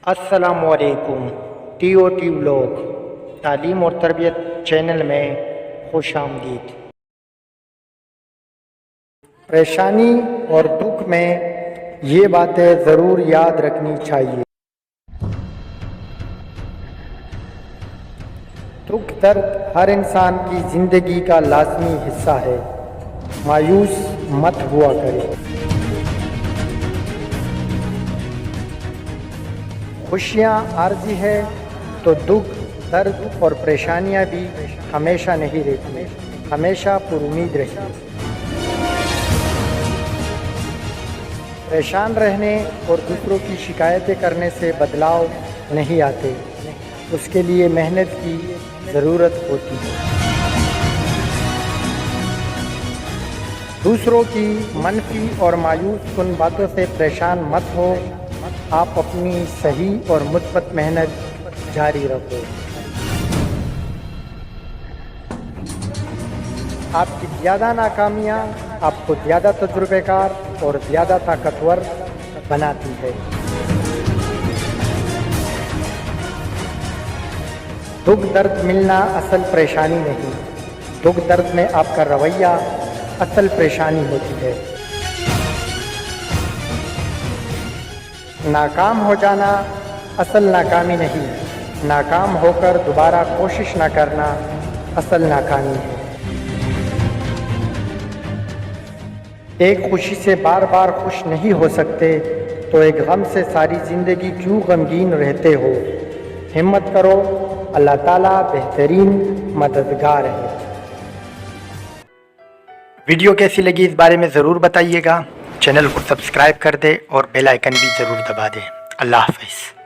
السلام علیکم T O T vlog تعلیم اور تربیت چینل میں خوش آمدید۔ پریشانی اور دکھ میں یہ باتیں ضرور یاد رکھنی چاہیے۔ دکھ درد ہر انسان کی زندگی کا لازمی حصہ ہے، مایوس مت ہوا کرے۔ خوشیاں عارضی ہے تو دکھ درد اور پریشانیاں بھی ہمیشہ نہیں رہتی، ہمیشہ پر امید رہتی۔ پریشان رہنے اور دوسروں کی شکایتیں کرنے سے بدلاؤ نہیں آتے، اس کے لیے محنت کی ضرورت ہوتی ہے۔ دوسروں کی منفی اور مایوس کن باتوں سے پریشان مت ہو، آپ اپنی صحیح اور مثبت محنت جاری رکھو۔ آپ کی زیادہ ناکامیاں آپ کو زیادہ تجربے کار اور زیادہ طاقتور بناتی ہے۔ دکھ درد ملنا اصل پریشانی نہیں، دکھ درد میں آپ کا رویہ اصل پریشانی ہوتی ہے۔ ناکام ہو جانا اصل ناکامی نہیں، ناکام ہو کر دوبارہ کوشش نہ کرنا اصل ناکامی ہے۔ ایک خوشی سے بار بار خوش نہیں ہو سکتے تو ایک غم سے ساری زندگی کیوں غمگین رہتے ہو؟ ہمت کرو، اللہ تعالیٰ بہترین مددگار ہے۔ ویڈیو کیسی لگی اس بارے میں ضرور بتائیے گا، چینل کو سبسکرائب کر دے اور بیل آئیکن بھی ضرور دبا دے۔ اللہ حافظ۔